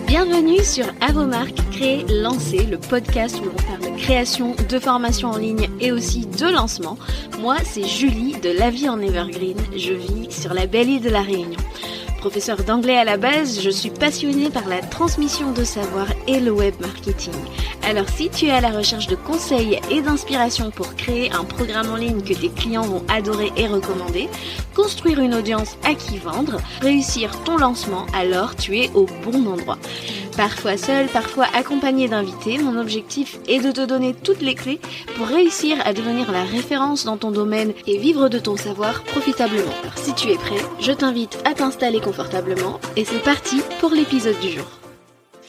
Bienvenue sur À vos marques, créer, lancer, le podcast où l'on parle de création, de formation en ligne et aussi de lancement. Moi, c'est Julie de La Vie en Evergreen. Je vis sur la belle île de la Réunion. Professeure d'anglais à la base, je suis passionnée par la transmission de savoir et le web marketing. Alors si tu es à la recherche de conseils et d'inspiration pour créer un programme en ligne que tes clients vont adorer et recommander, construire une audience à qui vendre, réussir ton lancement, alors tu es au bon endroit. Parfois seul, parfois accompagné d'invités, mon objectif est de te donner toutes les clés pour réussir à devenir la référence dans ton domaine et vivre de ton savoir profitablement. Alors si tu es prêt, je t'invite à t'installer confortablement et c'est parti pour l'épisode du jour.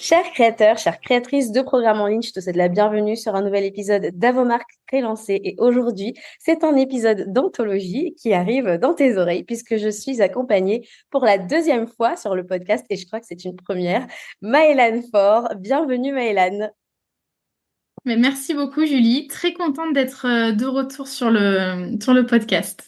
Chers créateurs, chères créatrices de programmes en ligne, je te souhaite la bienvenue sur un nouvel épisode d'À vos marques, créer, lancer. Et aujourd'hui, c'est un épisode d'anthologie qui arrive dans tes oreilles puisque je suis accompagnée pour la deuxième fois sur le podcast et je crois que c'est une première, Maëlane Faure. Bienvenue Maëlane. Mais merci beaucoup Julie, très contente d'être de retour sur le podcast.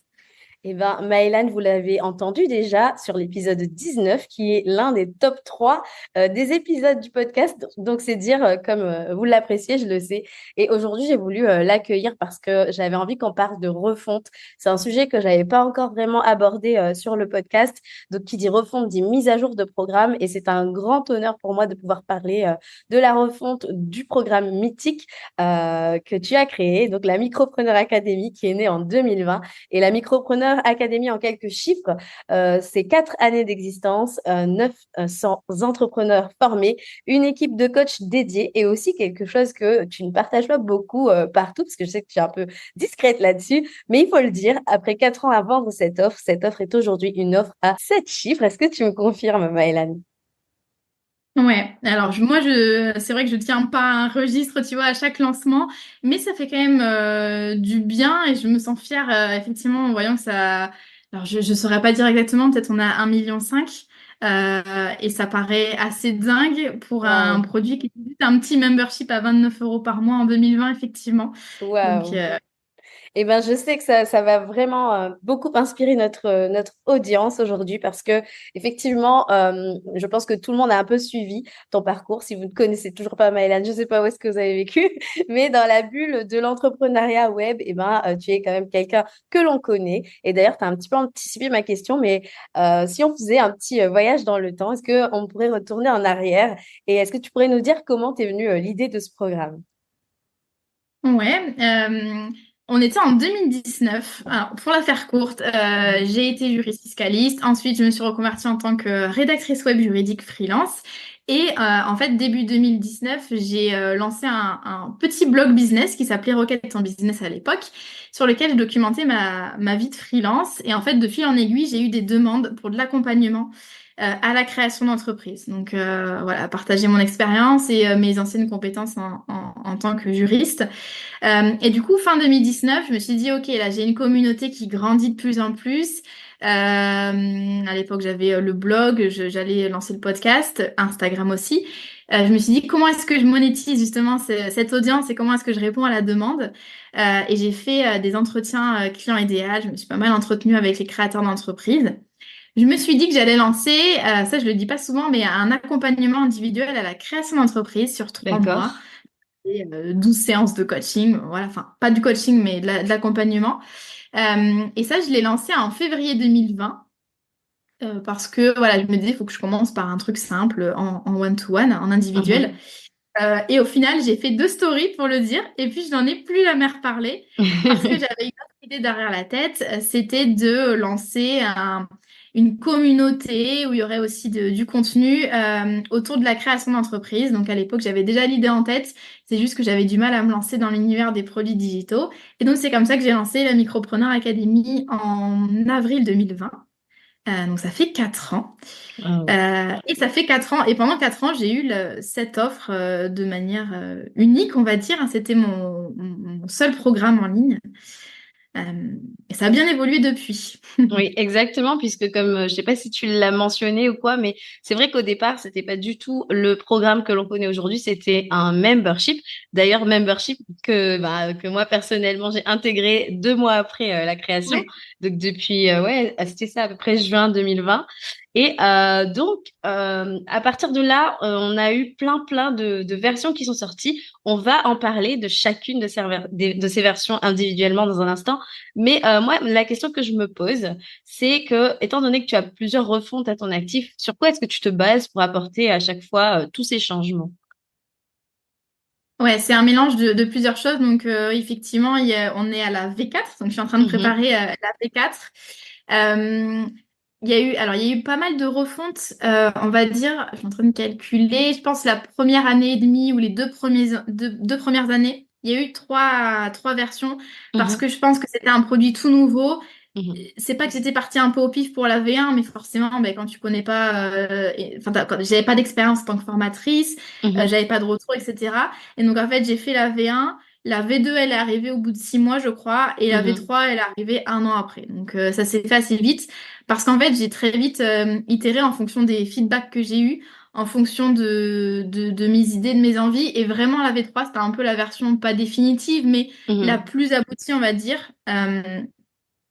Eh bien, Maëlane, vous l'avez entendu déjà sur l'épisode 19, qui est l'un des top 3 des épisodes du podcast. Donc, c'est dire comme vous l'appréciez, je le sais. Et aujourd'hui, j'ai voulu l'accueillir parce que j'avais envie qu'on parle de refonte. C'est un sujet que je n'avais pas encore vraiment abordé sur le podcast. Donc, qui dit refonte dit mise à jour de programme. Et c'est un grand honneur pour moi de pouvoir parler de la refonte du programme mythique que tu as créé, donc la Micropreneur Academy, qui est née en 2020. Et la Micropreneur Academy, en quelques chiffres, c'est 4 années d'existence, 900 entrepreneurs formés, une équipe de coachs dédiés et aussi quelque chose que tu ne partages pas beaucoup partout, parce que je sais que tu es un peu discrète là-dessus, mais il faut le dire, après 4 ans à vendre cette offre est aujourd'hui une offre à 7 chiffres. Est-ce que tu me confirmes, Maëlane? Ouais, alors c'est vrai que je tiens pas un registre, tu vois, à chaque lancement, mais ça fait quand même du bien et je me sens fière, effectivement, en voyant que ça. Alors, je saurais pas dire exactement, peut-être on a 1,5 million, et ça paraît assez dingue pour un Wow. produit qui est juste un petit membership à 29 € par mois en 2020, effectivement. Donc, Wow. Eh ben, je sais que ça va vraiment beaucoup inspirer notre audience aujourd'hui parce que effectivement, je pense que tout le monde a un peu suivi ton parcours. Si vous ne connaissez toujours pas Maëlane, je ne sais pas où est-ce que vous avez vécu, mais dans la bulle de l'entrepreneuriat web, eh ben, tu es quand même quelqu'un que l'on connaît. Et d'ailleurs, tu as un petit peu anticipé ma question, mais si on faisait un petit voyage dans le temps, est-ce qu'on pourrait retourner en arrière et est-ce que tu pourrais nous dire comment t'es venue l'idée de ce programme? ouais, on était en 2019. Alors, pour la faire courte, j'ai été juriste fiscaliste. Ensuite, je me suis reconvertie en tant que rédactrice web juridique freelance. Et en fait, début 2019, j'ai lancé un petit blog business qui s'appelait Rocket en business à l'époque, sur lequel je documentais ma vie de freelance. Et en fait, de fil en aiguille, j'ai eu des demandes pour de l'accompagnement à la création d'entreprise. Donc voilà, partager mon expérience et mes anciennes compétences en tant que juriste. Et du coup, fin 2019, je me suis dit, OK, là, j'ai une communauté qui grandit de plus en plus. À l'époque, j'avais le blog, j'allais lancer le podcast, Instagram aussi. Je me suis dit, comment est-ce que je monétise justement cette audience et comment est-ce que je réponds à la demande? Et j'ai fait des entretiens clients idéal. Je me suis pas mal entretenue avec les créateurs d'entreprises. Je me suis dit que j'allais lancer, ça je le dis pas souvent, mais un accompagnement individuel à la création d'entreprise sur 3 mois D'accord. et 12 séances de coaching, voilà, enfin pas du coaching mais de l'accompagnement. Et ça, je l'ai lancé en février 2020 parce que voilà, je me disais, il faut que je commence par un truc simple en one-to-one, en individuel. Et au final, j'ai fait 2 stories pour le dire, et puis je n'en ai plus jamais reparlé parce que j'avais une autre idée derrière la tête, c'était de lancer une communauté où il y aurait aussi du contenu autour de la création d'entreprise. Donc à l'époque, j'avais déjà l'idée en tête, c'est juste que j'avais du mal à me lancer dans l'univers des produits digitaux. Et donc c'est comme ça que j'ai lancé la Micropreneur Academy en avril 2020. Donc ça fait 4 ans. Wow. Et ça fait 4 ans. Et pendant 4 ans, j'ai eu cette offre de manière unique, on va dire. C'était mon seul programme en ligne. Et ça a bien évolué depuis. Oui, exactement, puisque comme je sais pas si tu l'as mentionné ou quoi, mais c'est vrai qu'au départ, c'était pas du tout le programme que l'on connaît aujourd'hui, c'était un membership. D'ailleurs, membership que moi personnellement j'ai intégré 2 mois après la création. Ouais. Donc depuis c'était ça à peu près juin 2020. Et à partir de là, on a eu plein de versions qui sont sorties. On va en parler de chacune de ces versions individuellement dans un instant. Mais moi, la question que je me pose, c'est que, étant donné que tu as plusieurs refontes à ton actif, sur quoi est-ce que tu te bases pour apporter à chaque fois tous ces changements? Ouais, c'est un mélange de plusieurs choses. Donc, effectivement, on est à la V4. Donc, je suis en train de Mhm, préparer la V4. Euh, il y a eu pas mal de refontes, on va dire. Je suis en train de calculer. Je pense la première année et demie ou les deux premières années, il y a eu trois versions parce mhm, que je pense que c'était un produit tout nouveau. mhm, C'est pas que j'étais partie un peu au pif pour la V1, mais forcément, ben, quand tu connais pas, enfin, j'avais pas d'expérience en tant que formatrice, mhm, j'avais pas de retour, etc. Et donc, en fait, j'ai fait la V1. La V2, elle est arrivée au bout de 6 mois, je crois, et la mhm, V3, elle est arrivée un an après. Donc, ça s'est fait assez vite parce qu'en fait, j'ai très vite itéré en fonction des feedbacks que j'ai eus, en fonction de mes idées, de mes envies. Et vraiment, la V3, c'était un peu la version pas définitive, mais la mhm. plus aboutie, on va dire.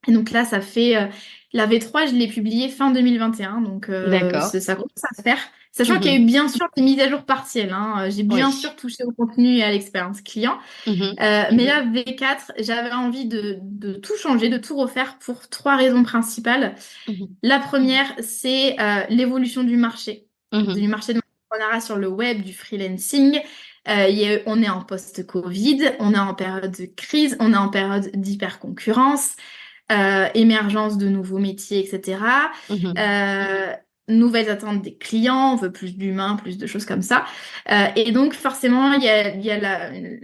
Et donc là, ça fait la V3, je l'ai publiée fin 2021, donc D'accord. ça commence à se faire. Sachant qu'il y a Mhm. eu bien sûr des mises à jour partielles, hein. J'ai bien Oui. sûr touché au contenu et à l'expérience client. Mhm, Mais là, V4, j'avais envie de tout changer, de tout refaire pour trois raisons principales. mhm, La première, c'est l'évolution du mhm, marché de l'entrepreneuriat sur le web, du freelancing. On est en post-Covid, on est en période de crise, on est en période d'hyper-concurrence, émergence de nouveaux métiers, etc. mhm. Euh, Nouvelles attentes des clients, on veut plus d'humains, plus de choses comme ça. Et donc, forcément, il y a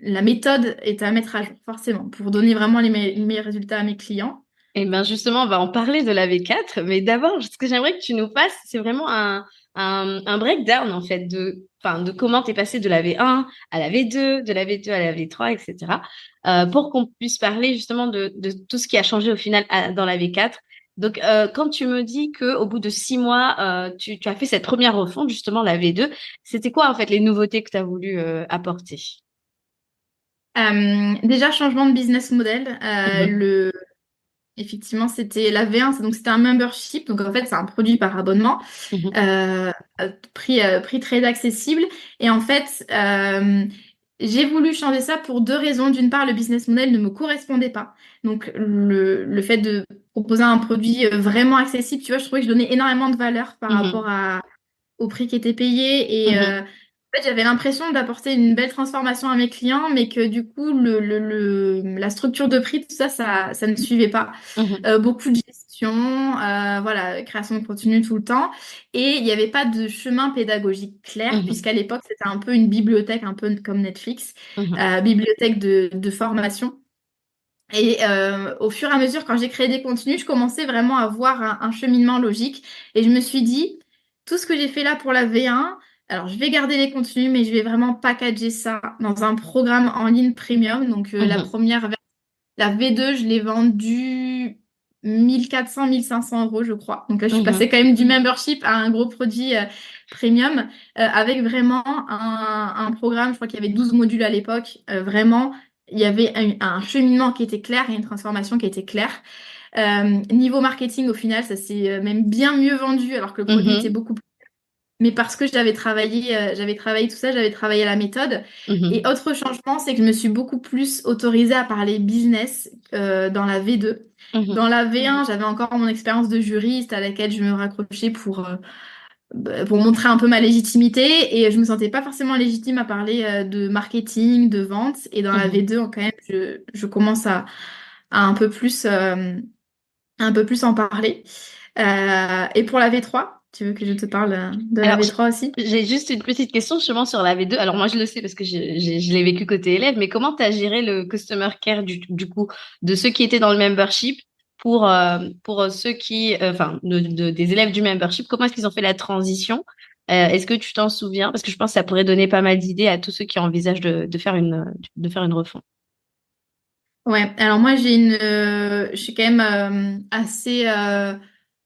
la méthode est à mettre à jour, forcément, pour donner vraiment les meilleurs résultats à mes clients. Eh bien, justement, on va en parler de la V4, mais d'abord, ce que j'aimerais que tu nous fasses, c'est vraiment un breakdown, en fait, enfin, de comment tu es passé de la V1 à la V2, de la V2 à la V3, etc., pour qu'on puisse parler justement de tout ce qui a changé au final dans la V4. Donc, quand tu me dis que au bout de 6 mois, tu as fait cette première refonte, justement, la V2, c'était quoi, en fait, les nouveautés que tu as voulu apporter? Déjà, changement de business model. Mhm, Effectivement, c'était la V1, donc c'était un membership. Donc en fait, c'est un produit par abonnement, mhm, euh, prix très accessible. Et en fait, j'ai voulu changer ça pour deux raisons. D'une part, le business model ne me correspondait pas. Donc le fait de proposer un produit vraiment accessible, tu vois, je trouvais que je donnais énormément de valeur par rapport mhm, au prix qui était payé. Et mhm, en fait, j'avais l'impression d'apporter une belle transformation à mes clients, mais que du coup, la structure de prix, tout ça, ça ne suivait pas. mhm, Beaucoup de gestion, voilà, création de contenu tout le temps. Et il n'y avait pas de chemin pédagogique clair, mhm, puisqu'à l'époque, c'était un peu une bibliothèque, un peu comme Netflix, mhm, bibliothèque de formation. Et au fur et à mesure, quand j'ai créé des contenus, je commençais vraiment à voir un cheminement logique. Et je me suis dit, tout ce que j'ai fait là pour la V1, alors je vais garder les contenus, mais je vais vraiment packager ça dans un programme en ligne premium. Donc mhm, la V2, je l'ai vendue 1 400 1 500 euros, je crois. Donc là, je suis passée mhm. quand même du membership à un gros produit premium avec vraiment un programme. Je crois qu'il y avait 12 modules à l'époque. Vraiment, il y avait un cheminement qui était clair et une transformation qui était claire. Niveau marketing, au final, ça s'est même bien mieux vendu alors que le produit était Mhm, beaucoup plus. Mais parce que j'avais travaillé tout ça, j'avais travaillé la méthode. Et mhm, autre changement, c'est que je me suis beaucoup plus autorisée à parler business dans la V2. Dans mhm, la V1, j'avais encore mon expérience de juriste à laquelle je me raccrochais pour montrer un peu ma légitimité et je me sentais pas forcément légitime à parler de marketing, de vente. Et dans la mhm. V2, quand même, je commence à un peu plus en parler. Et pour la V3, tu veux que je te parle de la Alors, V3 aussi? j'ai juste une petite question justement sur la V2. Alors, moi, je le sais parce que je l'ai vécu côté élève, mais comment tu as géré le customer care du coup, de ceux qui étaient dans le membership pour ceux qui, enfin, des élèves du membership, comment est-ce qu'ils ont fait la transition? Est-ce que tu t'en souviens? Parce que je pense que ça pourrait donner pas mal d'idées à tous ceux qui envisagent de faire une refonte. Ouais, alors moi je suis quand même assez,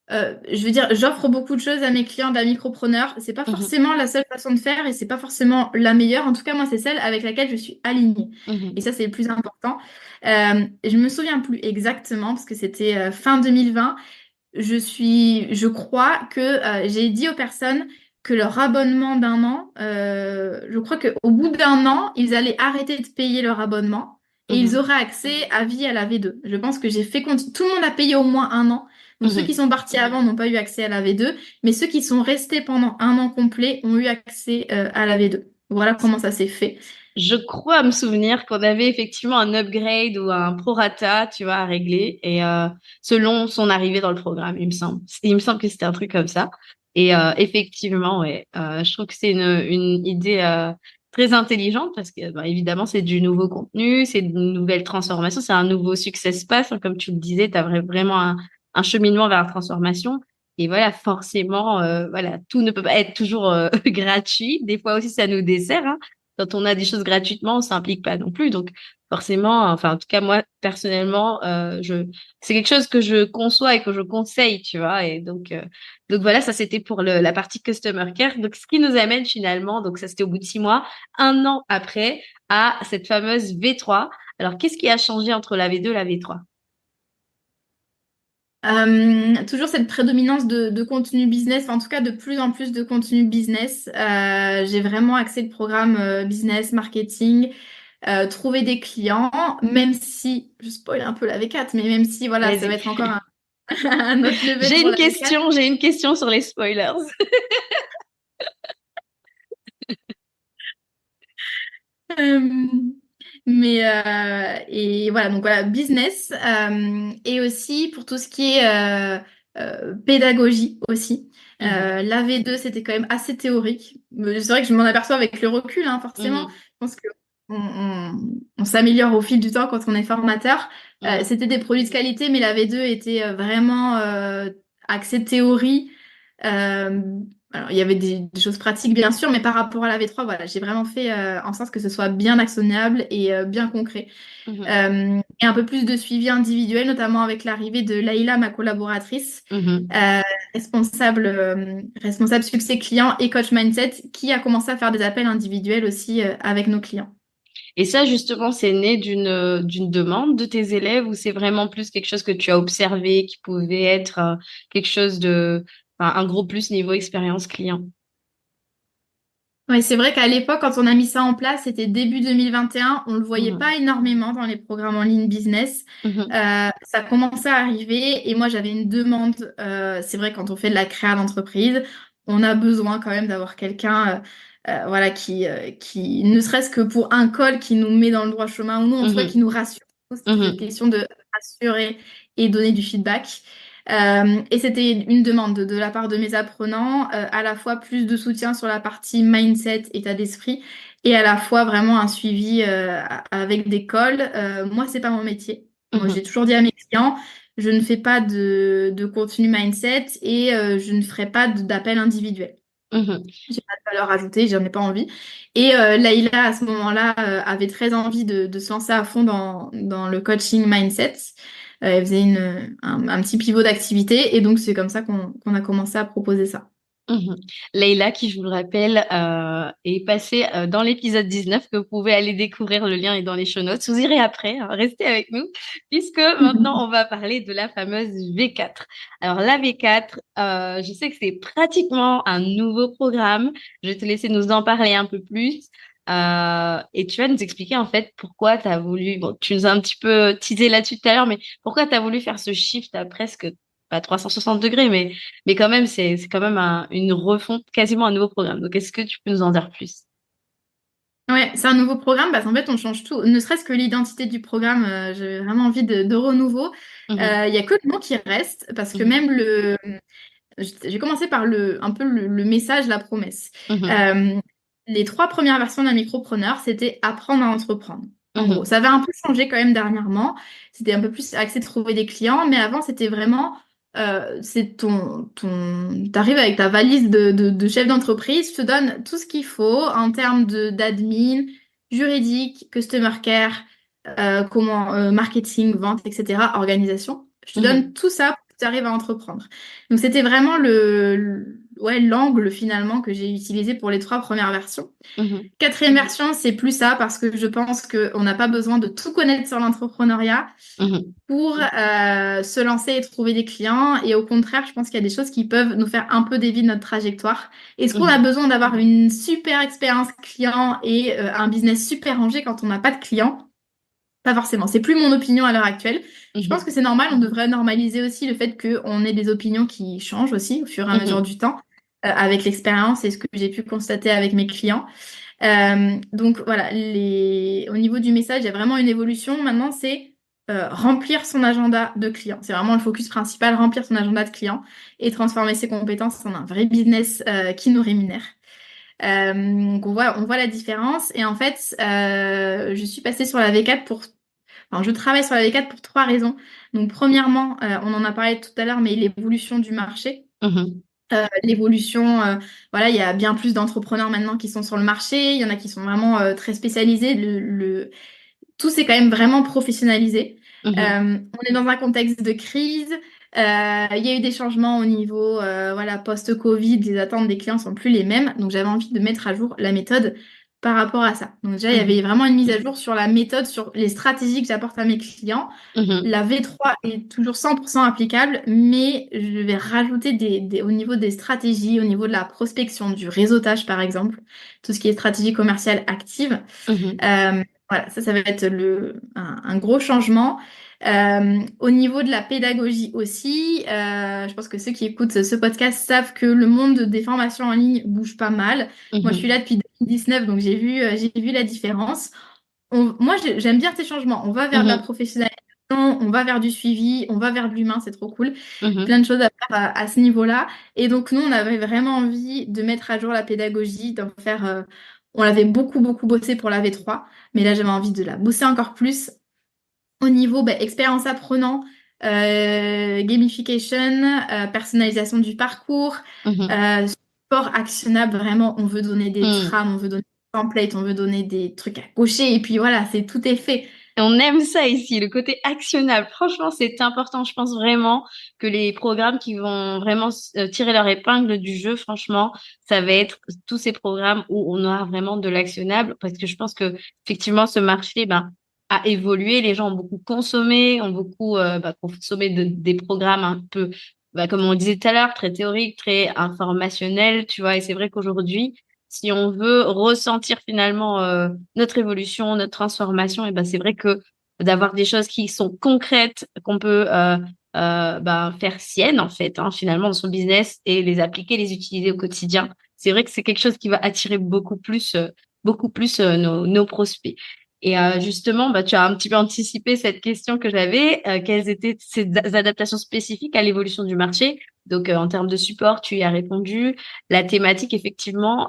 je veux dire, j'offre beaucoup de choses à mes clients d'un micropreneur. C'est pas Mhm, forcément la seule façon de faire et c'est pas forcément la meilleure. En tout cas, moi, c'est celle avec laquelle je suis alignée. Et mhm, ça, c'est le plus important. Je me souviens plus exactement parce que c'était fin 2020. je crois que j'ai dit aux personnes que leur abonnement d'un an, je crois qu'au bout d'un an, ils allaient arrêter de payer leur abonnement et ils Mhm. auraient accès à vie à la V2. Je pense que j'ai fait tout le monde a payé au moins un an. Donc ceux qui Mhm. sont partis avant n'ont pas eu accès à la V2, mais ceux qui sont restés pendant un an complet ont eu accès à la V2. Voilà comment ça s'est fait. Je crois me souvenir qu'on avait effectivement un upgrade ou un prorata, tu vois, à régler, et selon son arrivée dans le programme, il me semble. Il me semble que c'était un truc comme ça. Et effectivement, ouais, je trouve que c'est une idée très intelligente parce que, bah, évidemment, c'est du nouveau contenu, c'est une nouvelle transformation, c'est un nouveau success pass, hein, comme tu le disais, tu as vraiment un cheminement vers la transformation. Et voilà, forcément, voilà, tout ne peut pas être toujours gratuit. Des fois aussi, ça nous dessert, hein. Quand on a des choses gratuitement, on s'implique pas non plus. Donc, forcément, enfin, en tout cas, moi, personnellement, c'est quelque chose que je conçois et que je conseille, tu vois. Et donc voilà, ça, c'était pour la partie customer care. Donc, ce qui nous amène finalement, donc ça, c'était au bout de 6 mois, un an après, à cette fameuse V3. Alors, qu'est-ce qui a changé entre la V2 et la V3? Toujours cette prédominance de contenu business, enfin, en tout cas de plus en plus de contenu business. J'ai vraiment axé le programme business, marketing, trouver des clients, même si, je spoil un peu la V4, mais même si voilà, ça va Vas-y. être encore un autre level pour la V4. J'ai une question sur les spoilers. Euh, et voilà, donc voilà, business et aussi pour tout ce qui est pédagogie aussi. Mhm, La V2, c'était quand même assez théorique. Mais c'est vrai que je m'en aperçois avec le recul, hein, forcément. mhm, Je pense que on s'améliore au fil du temps quand on est formateur. mhm, C'était des produits de qualité, mais la V2 était vraiment axée théorie. Euh, alors, il y avait des choses pratiques, bien sûr, mais par rapport à la V3, voilà, j'ai vraiment fait en sorte que ce soit bien actionnable et bien concret. mhm, Et un peu plus de suivi individuel, notamment avec l'arrivée de Laïla, ma collaboratrice, mhm. euh, responsable succès client et coach mindset, qui a commencé à faire des appels individuels aussi avec nos clients. Et ça, justement, c'est né d'une demande de tes élèves ou c'est vraiment plus quelque chose que tu as observé qui pouvait être quelque chose enfin, un gros plus niveau expérience client? Oui, c'est vrai qu'à l'époque, quand on a mis ça en place, c'était début 2021, on ne le voyait Mhm, pas énormément dans les programmes en ligne business. mhm, Ça commençait à arriver et moi, j'avais une demande. C'est vrai, quand on fait de la créa d'entreprise, on a besoin quand même d'avoir quelqu'un voilà, qui, ne serait-ce que pour un call, qui nous met dans le droit chemin ou non, en tout cas, qui mhm, nous rassure. C'était cette mhm, question de rassurer et donner du feedback. Et c'était une demande de la part de mes apprenants, à la fois plus de soutien sur la partie mindset, état d'esprit, et à la fois vraiment un suivi avec des calls. Moi, c'est pas mon métier. Moi, j'ai mhm, toujours dit à mes clients, je ne fais pas de contenu mindset et je ne ferai pas d'appel individuel. mhm, J'ai pas de valeur ajoutée, j'en ai pas envie. Et Laïla, à ce moment-là, avait très envie de se lancer à fond dans le coaching mindset. Elle faisait un petit pivot d'activité et donc c'est comme ça qu'on a commencé à proposer ça. mhm. Leïla, qui, je vous le rappelle, est passée dans l'épisode 19 que vous pouvez aller découvrir. Le lien est dans les show notes. Vous irez après, hein, restez avec nous, puisque maintenant, on va parler de la fameuse V4. Alors, la V4, je sais que c'est pratiquement un nouveau programme. Je vais te laisser nous en parler un peu plus. Et tu vas nous expliquer en fait pourquoi tu as voulu, bon, tu nous as un petit peu teasé là-dessus tout à l'heure, mais pourquoi tu as voulu faire ce shift à presque, pas 360 degrés, mais quand même, c'est quand même une refonte, quasiment un nouveau programme. Donc, est-ce que tu peux nous en dire plus? Ouais, c'est un nouveau programme parce qu'en fait, on change tout. Ne serait-ce que l'identité du programme, j'ai vraiment envie de renouveau. Mhm, Il y a que le nom qui reste parce que mhm, même j'ai commencé par un peu le message, la promesse. mhm, Euh, les trois premières versions d'un micropreneur, c'était apprendre à entreprendre. En gros, mhm, ça avait un peu changé quand même dernièrement. C'était un peu plus axé de trouver des clients, mais avant, c'était vraiment, c'est t'arrives avec ta valise de chef d'entreprise, je te donne tout ce qu'il faut en termes d'admin, juridique, customer care, marketing, vente, etc., organisation. Je te donne mhm, tout ça pour que tu arrives à entreprendre. Donc c'était vraiment ouais, l'angle finalement que j'ai utilisé pour les 3 premières versions. Mhm. Quatrième version, c'est plus ça parce que je pense qu'on n'a pas besoin de tout connaître sur l'entrepreneuriat Mhm. pour se lancer et trouver des clients. Et au contraire, je pense qu'il y a des choses qui peuvent nous faire un peu dévier de notre trajectoire. Est-ce qu'on a Mhm. besoin d'avoir une super expérience client et un business super rangé quand on n'a pas de clients? Pas forcément. C'est plus mon opinion à l'heure actuelle. Je pense Mhm. que c'est normal. On devrait normaliser aussi le fait qu'on ait des opinions qui changent aussi au fur et à mesure Mhm. du temps, avec l'expérience et ce que j'ai pu constater avec mes clients. Donc voilà, au niveau du message, il y a vraiment une évolution. Maintenant, c'est remplir son agenda de clients. C'est vraiment le focus principal, remplir son agenda de clients et transformer ses compétences en un vrai business qui nous rémunère. Donc on voit la différence. Et en fait, je suis passée sur la V4 enfin, je travaille sur la V4 pour 3 raisons. Donc premièrement, on en a parlé tout à l'heure, mais l'évolution du marché. Mhm. L'évolution, voilà, il y a bien plus d'entrepreneurs maintenant qui sont sur le marché. Il y en a qui sont vraiment très spécialisés. Tout s'est quand même vraiment professionnalisé. Mhm. On est dans un contexte de crise. Il y a eu des changements au niveau, voilà, post-Covid. Les attentes des clients sont plus les mêmes. Donc j'avais envie de mettre à jour la méthode par rapport à ça. Donc déjà, il y avait Mhm. vraiment une mise à jour sur la méthode, sur les stratégies que j'apporte à mes clients. Mhm. La V3 est toujours 100% applicable, mais je vais rajouter au niveau des stratégies, au niveau de la prospection, du réseautage par exemple, tout ce qui est stratégie commerciale active. Mhm. Voilà, ça va être un gros changement. Au niveau de la pédagogie aussi, je pense que ceux qui écoutent ce podcast savent que le monde des formations en ligne bouge pas mal. Moi, je suis Mhm. là depuis 2019, donc j'ai vu la différence. Moi, j'aime bien ces changements. On va vers de la Mhm. professionnalisation, on va vers du suivi, on va vers de l'humain, c'est trop cool. Plein Mhm. de choses à faire à ce niveau-là. Et donc, nous, on avait vraiment envie de mettre à jour la pédagogie, d'en faire. On l'avait beaucoup, beaucoup bossé pour la V3, mais là, j'avais envie de la bosser encore plus au niveau expérience apprenant, gamification, personnalisation du parcours, Mhm. support actionnable. Vraiment, on veut donner des Mhm. trames, on veut donner des templates, on veut donner des trucs à cocher. Et puis voilà, tout est fait. On aime ça ici, le côté actionnable. Franchement, c'est important. Je pense vraiment que les programmes qui vont vraiment tirer leur épingle du jeu, franchement, ça va être tous ces programmes où on aura vraiment de l'actionnable, parce que je pense que effectivement, ce marché, ben, a évolué. Les gens ont beaucoup consommé, ont beaucoup consommé des programmes un peu, comme on disait tout à l'heure, très théoriques, très informationnels, tu vois. Et c'est vrai qu'aujourd'hui, si on veut ressentir finalement notre évolution, notre transformation, et ben c'est vrai que d'avoir des choses qui sont concrètes, qu'on peut faire siennes en fait, hein, finalement dans son business et les appliquer, les utiliser au quotidien. C'est vrai que c'est quelque chose qui va attirer beaucoup plus nos prospects. Et justement, tu as un petit peu anticipé cette question que j'avais. Quelles étaient ces adaptations spécifiques à l'évolution du marché? Donc, en termes de support, tu y as répondu. La thématique, effectivement,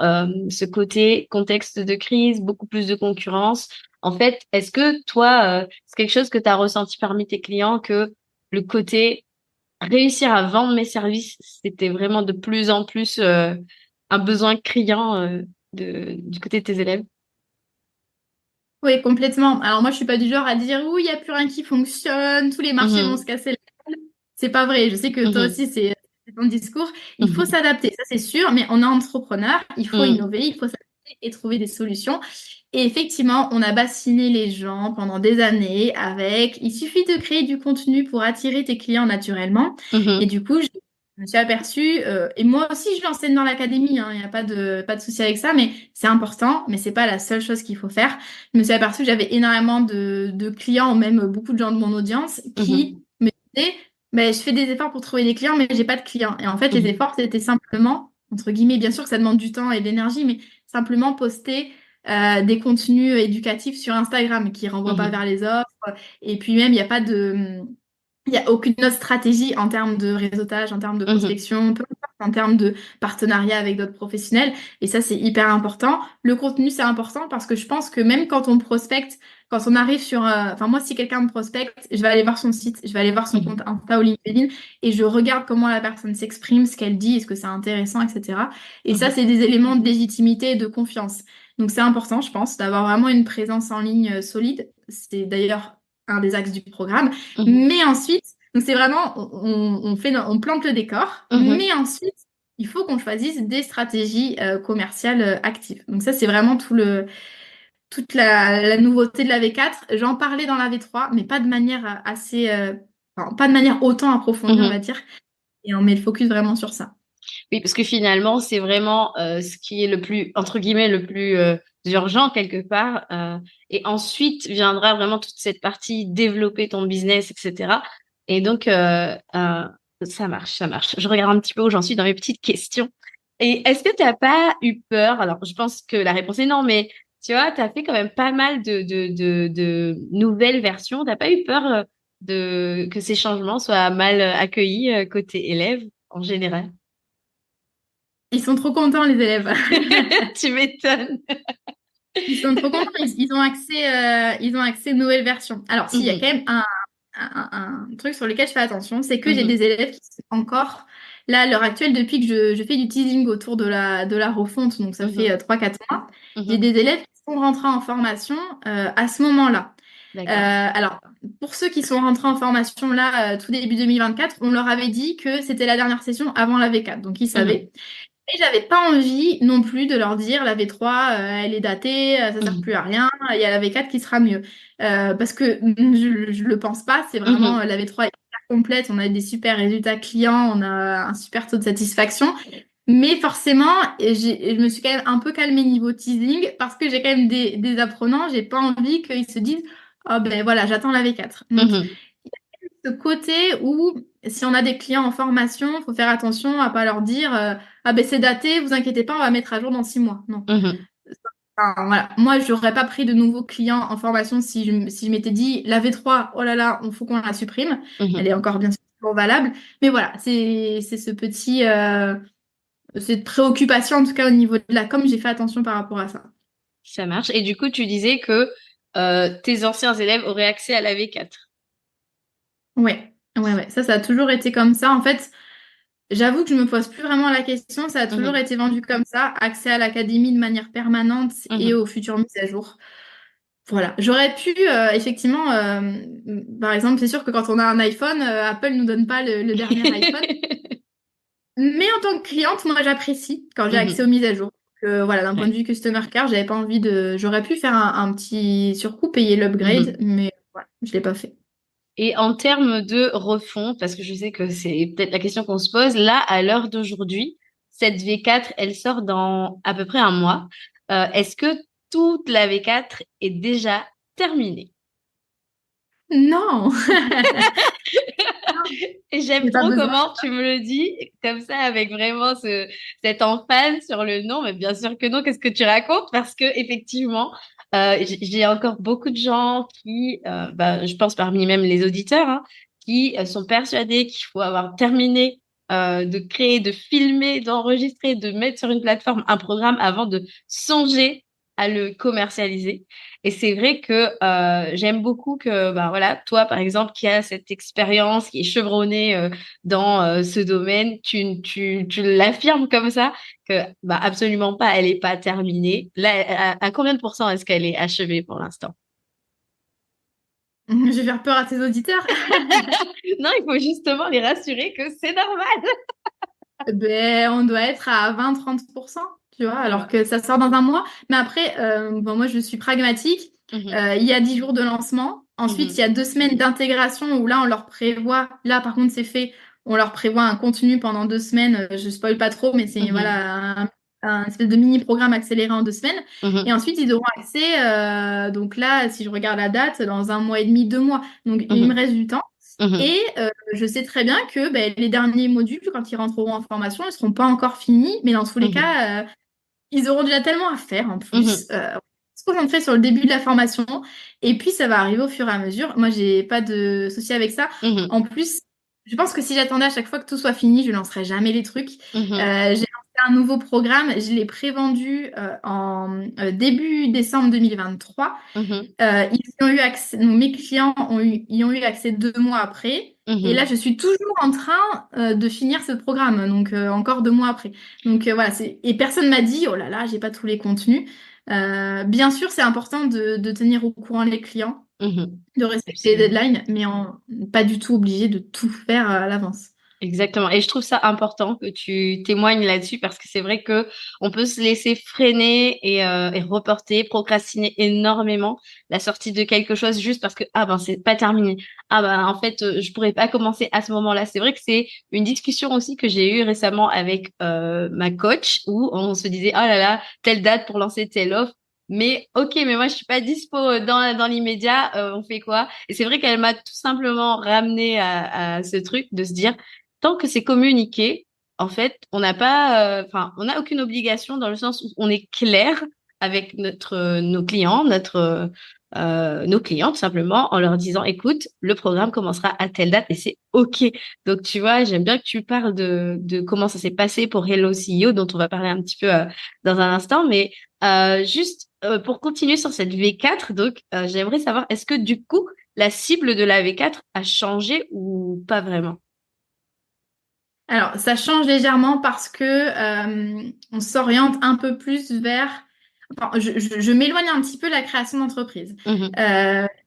ce côté contexte de crise, beaucoup plus de concurrence. En fait, est-ce que toi, c'est quelque chose que tu as ressenti parmi tes clients que le côté réussir à vendre mes services, c'était vraiment de plus en plus un besoin criant du côté de tes élèves? Oui, complètement. Alors moi, je suis pas du genre à dire oui, il n'y a plus rien qui fonctionne, tous les marchés vont se Mhm. casser la gueule. C'est pas vrai. Je sais que toi Mhm. aussi, c'est ton discours. Il faut Mhm. s'adapter, ça c'est sûr, mais on est entrepreneur, il faut Mhm. innover, il faut s'adapter et trouver des solutions. Et effectivement, on a bassiné les gens pendant des années avec il suffit de créer du contenu pour attirer tes clients naturellement. Et Mhm. du coup, je me suis aperçue, et moi aussi je l'enseigne dans l'académie, hein, il n'y a pas de souci avec ça, mais c'est important, mais c'est pas la seule chose qu'il faut faire. Je me suis aperçue que j'avais énormément de clients, ou même beaucoup de gens de mon audience, Mhm. qui me disaient, je fais des efforts pour trouver des clients, mais j'ai pas de clients. Et en fait, les Mhm. efforts, c'était simplement, entre guillemets, bien sûr que ça demande du temps et de l'énergie, mais simplement poster des contenus éducatifs sur Instagram qui renvoient pas Mhm. vers les offres. Et puis même, il n'y a pas il n'y a aucune autre stratégie en termes de réseautage, en termes de Mhm. prospection, peu importe, en termes de partenariat avec d'autres professionnels. Et ça, c'est hyper important. Le contenu, c'est important parce que je pense que même quand on prospecte, quand on arrive sur... Enfin, moi, si quelqu'un me prospecte, je vais aller voir son site, je vais aller voir son compte Mhm. Insta ou LinkedIn et je regarde comment la personne s'exprime, ce qu'elle dit, est-ce que c'est intéressant, etc. Et ça, Mhm. c'est des éléments de légitimité et de confiance. Donc, c'est important, je pense, d'avoir vraiment une présence en ligne solide. C'est d'ailleurs un des axes du programme. Mhm. Mais ensuite, donc c'est vraiment, on plante le décor, Mhm. mais ensuite, il faut qu'on choisisse des stratégies commerciales actives. Donc ça, c'est vraiment toute la nouveauté de la V4. J'en parlais dans la V3, mais pas de manière enfin, pas de manière autant approfondie, on va Mhm. dire. Et on met le focus vraiment sur ça. Oui, parce que finalement, c'est vraiment ce qui est le plus, entre guillemets, le plus urgent quelque part. Et ensuite viendra vraiment toute cette partie développer ton business, etc. Et donc, ça marche, ça marche. Je regarde un petit peu où j'en suis dans mes petites questions. Et est-ce que tu n'as pas eu peur? Alors, je pense que la réponse est non, mais tu vois, tu as fait quand même pas mal de nouvelles versions. T'as pas eu peur que ces changements soient mal accueillis côté élève en général? Ils sont trop contents, les élèves. Tu m'étonnes. Ils sont trop contents. Ils ont accès aux nouvelles versions. Alors, s'il y a quand Mhm, même un truc sur lequel je fais attention, c'est que j'ai mhm, des élèves qui sont encore, là, à l'heure actuelle, depuis que je fais du teasing autour de la refonte, donc ça fait mhm, 3-4 mois, j'ai mhm. des élèves qui sont rentrés en formation à ce moment-là. D'accord. Alors, pour ceux qui sont rentrés en formation là, tout début 2024, on leur avait dit que c'était la dernière session avant la V4, donc ils Mhm, savaient. Et j'avais pas envie non plus de leur dire la V3, elle est datée, ça sert mhm, plus à rien, il y a la V4 qui sera mieux. Parce que je le pense pas, c'est vraiment mhm, la V3 est hyper complète, on a des super résultats clients, on a un super taux de satisfaction. Mais forcément, je me suis quand même un peu calmée niveau teasing parce que j'ai quand même des apprenants, j'ai pas envie qu'ils se disent, oh ben voilà, j'attends la V4. Donc, mhm, ce côté où, si on a des clients en formation, il faut faire attention à pas leur dire ah ben c'est daté, vous inquiétez pas, on va mettre à jour dans 6 mois. Non. mhm, Enfin, voilà. Moi, je n'aurais pas pris de nouveaux clients en formation si je m'étais dit la V3, oh là là, il faut qu'on la supprime. Elle est mhm. encore bien sûr toujours valable. Mais voilà, c'est ce petit, cette préoccupation, en tout cas au niveau de la com, j'ai fait attention par rapport à ça. Ça marche. Et du coup, tu disais que tes anciens élèves auraient accès à la V4. Ouais, ouais, ouais. Ça a toujours été comme ça. En fait, j'avoue que je me pose plus vraiment la question. Ça a toujours Mhm, été vendu comme ça, accès à l'académie de manière permanente et mhm, aux futures mises à jour. Voilà. J'aurais pu, effectivement, par exemple, c'est sûr que quand on a un iPhone, Apple nous donne pas le dernier iPhone. Mais en tant que cliente, moi, j'apprécie quand j'ai accès aux mhm, mises à jour. Voilà, d'un point de ouais. vue customer care, j'avais pas envie de. J'aurais pu faire un petit surcoût, payer l'upgrade, Mhm. mais voilà, je l'ai pas fait. Et en termes de refonte, parce que je sais que c'est peut-être la question qu'on se pose, là, à l'heure d'aujourd'hui, cette V4, elle sort dans à peu près un mois. Est-ce que toute la V4 est déjà terminée? Non, Et j'aime j'ai pas trop besoin. comment tu me le dis, comme ça, avec vraiment cette emphase sur le nom. Mais bien sûr que non, qu'est-ce que tu racontes? Parce que effectivement, j'ai encore beaucoup de gens qui, bah, je pense parmi même les auditeurs, hein, qui sont persuadés qu'il faut avoir terminé de créer, de filmer, d'enregistrer, de mettre sur une plateforme un programme avant de songer à le commercialiser. Et c'est vrai que j'aime beaucoup que, bah, voilà, toi, par exemple, qui as cette expérience, qui est chevronnée dans ce domaine, tu l'affirmes comme ça, que bah, absolument pas, elle n'est pas terminée. Là, à combien de pourcents est-ce qu'elle est achevée pour l'instant? Je vais faire peur à tes auditeurs. Non, il faut justement les rassurer que c'est normal. Ben, on doit être à 20-30%, tu vois, Tu alors vois. que ça sort dans un mois. Mais après, bon, moi, je suis pragmatique. Mhm, Il y a 10 jours de lancement. Ensuite, il y mhm, a 2 semaines d'intégration où là, on leur prévoit, là, par contre, c'est fait, on leur prévoit un contenu pendant 2 semaines. Je spoil pas trop, mais c'est mhm, voilà, un espèce de mini-programme accéléré en 2 semaines. Et mhm, ensuite, ils auront accès, donc là, si je regarde la date, dans un mois et demi, 2 mois. Donc, il me mhm, reste du temps. mhm, Et je sais très bien que ben, les derniers modules, quand ils rentreront en formation, ils ne seront pas encore finis, mais dans tous les mhm, cas, ils auront déjà tellement à faire en plus. mhm, Se concentrer sur le début de la formation, et puis ça va arriver au fur et à mesure. Moi, j'ai pas de souci avec ça. mhm, En plus, je pense que si j'attendais à chaque fois que tout soit fini, je lancerais jamais les trucs. mhm, J'ai lancé un nouveau programme, je l'ai prévendu en début décembre 2023. mhm, Ils y ont eu accès, donc mes clients y ont eu accès 2 mois après. Et là, mhm, je suis toujours en train de finir ce programme, donc encore 2 mois après. Donc voilà, et personne m'a dit, oh là là, j'ai pas tous les contenus. Bien sûr, c'est important de tenir au courant les clients, mhm. de respecter les Absolument. deadlines, mais pas du tout obligé de tout faire à l'avance. Exactement. Et je trouve ça important que tu témoignes là-dessus parce que c'est vrai que on peut se laisser freiner et reporter, procrastiner énormément la sortie de quelque chose juste parce que ah ben c'est pas terminé. Ah ben en fait je pourrais pas commencer à ce moment-là. C'est vrai que c'est une discussion aussi que j'ai eue récemment avec ma coach où on se disait oh là là telle date pour lancer telle offre. Mais ok, mais moi je suis pas dispo dans l'immédiat. On fait quoi? Et c'est vrai qu'elle m'a tout simplement ramené à ce truc de se dire tant que c'est communiqué, en fait, on n'a pas, enfin, on n'a aucune obligation dans le sens où on est clair avec nos clients, nos clients tout simplement, en leur disant, écoute, le programme commencera à telle date et c'est OK. Donc, tu vois, j'aime bien que tu parles de comment ça s'est passé pour Hello CEO, dont on va parler un petit peu dans un instant, mais juste pour continuer sur cette V4, donc, j'aimerais savoir, est-ce que du coup, la cible de la V4 a changé ou pas vraiment? Alors, ça change légèrement parce que on s'oriente un peu plus vers. Enfin, je m'éloigne un petit peu de la création d'entreprise. Mhm,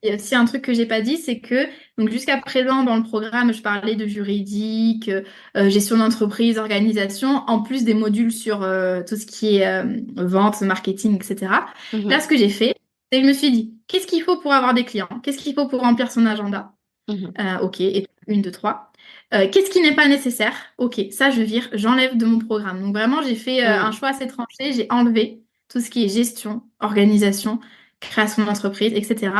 Il y a aussi un truc que j'ai pas dit, c'est que donc jusqu'à présent dans le programme, je parlais de juridique, gestion d'entreprise, organisation, en plus des modules sur tout ce qui est vente, marketing, etc. Là, mhm. ce que j'ai fait, c'est que je me suis dit, qu'est-ce qu'il faut pour avoir des clients? Qu'est-ce qu'il faut pour remplir son agenda? Mhm, Ok, et une, deux, trois. Qu'est-ce qui n'est pas nécessaire? Ok, ça je vire, j'enlève de mon programme. Donc vraiment, j'ai fait un mhm, choix assez tranché. J'ai enlevé tout ce qui est gestion, organisation, création d'entreprise, etc.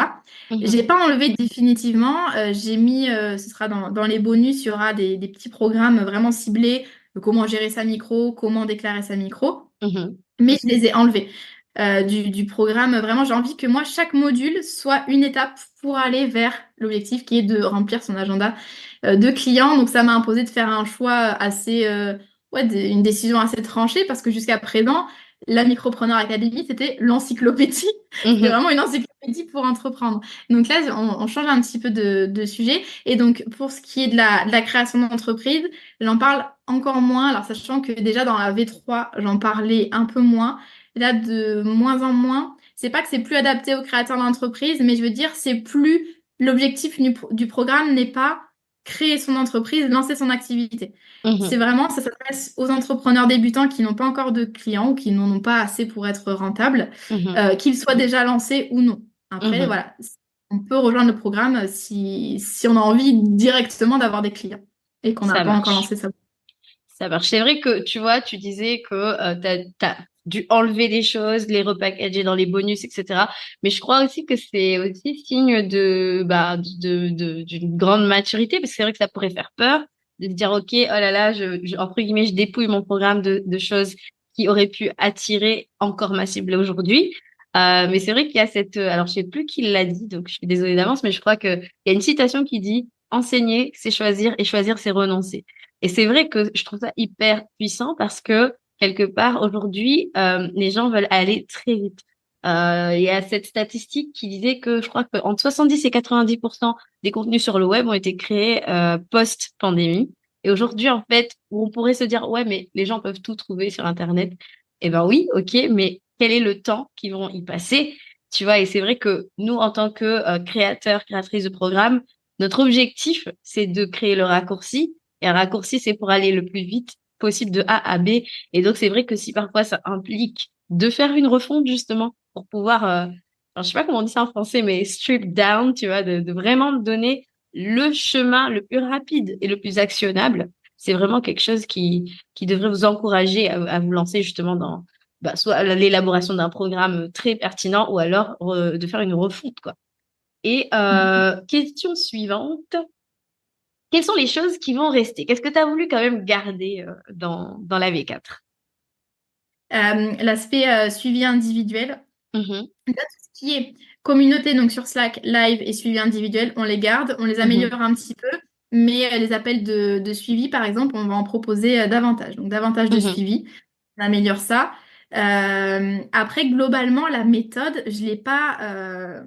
J'ai mhm, pas enlevé définitivement. J'ai mis, ce sera dans les bonus, il y aura des petits programmes vraiment ciblés, comment gérer sa micro, comment déclarer sa micro, mhm, mais je les ai enlevés du programme. Vraiment, j'ai envie que moi, chaque module soit une étape pour aller vers l'objectif qui est de remplir son agenda de clients. Donc, ça m'a imposé de faire un choix assez, ouais, une décision assez tranchée parce que jusqu'à présent, la Micropreneur Academy, c'était l'encyclopédie. C'était mhm. vraiment une encyclopédie pour entreprendre. Donc là, on change un petit peu de sujet. Et donc, pour ce qui est de la création d'entreprise, j'en parle encore moins. Alors, sachant que déjà dans la V3, j'en parlais un peu moins. Là, de moins en moins. C'est pas que c'est plus adapté aux créateurs d'entreprise, mais je veux dire, c'est plus l'objectif du programme n'est pas créer son entreprise, lancer son activité. C'est Mhm, vraiment, ça s'adresse aux entrepreneurs débutants qui n'ont pas encore de clients ou qui n'en ont pas assez pour être rentables, mhm, qu'ils soient déjà lancés ou non. Après, mhm. voilà, on peut rejoindre le programme si on a envie directement d'avoir des clients et qu'on n'a Ça pas encore marche. lancé ça. Ça marche. C'est vrai que, tu vois, tu disais que t'as dû enlever des choses, les repackager dans les bonus, etc. Mais je crois aussi que c'est aussi signe d'une grande maturité, parce que c'est vrai que ça pourrait faire peur de se dire, OK, oh là là, entre guillemets, je dépouille mon programme de choses qui auraient pu attirer encore ma cible aujourd'hui. Mais c'est vrai qu'il y a alors je sais plus qui l'a dit, donc je suis désolée d'avance, mais je crois que il y a une citation qui dit, enseigner, c'est choisir, et choisir, c'est renoncer. Et c'est vrai que je trouve ça hyper puissant parce que quelque part aujourd'hui, les gens veulent aller très vite. Il y a cette statistique qui disait que je crois qu'entre 70 et 90% des contenus sur le web ont été créés post-pandémie. Et aujourd'hui, en fait, où on pourrait se dire, ouais, mais les gens peuvent tout trouver sur Internet. Eh ben oui, ok, mais quel est le temps qu'ils vont y passer? Tu vois, et c'est vrai que nous, en tant que créateurs, créatrices de programmes, notre objectif, c'est de créer le raccourci et un raccourci, c'est pour aller le plus vite possible de A à B. Et donc, c'est vrai que si parfois ça implique de faire une refonte, justement, pour pouvoir, alors, je sais pas comment on dit ça en français, mais strip down, tu vois, de vraiment donner le chemin le plus rapide et le plus actionnable, c'est vraiment quelque chose qui devrait vous encourager à vous lancer justement dans, soit l'élaboration d'un programme très pertinent ou alors de faire une refonte, quoi. Et question suivante. Quelles sont les choses qui vont rester? Qu'est-ce que tu as voulu quand même garder dans la V4? L'aspect suivi individuel. Mhm, Là, tout ce qui est communauté, donc sur Slack, live et suivi individuel, on les garde, on les mhm, améliore un petit peu, mais les appels de suivi, par exemple, on va en proposer davantage. Donc davantage de mhm, suivi, on améliore ça. Après, globalement, la méthode, je l'ai pas.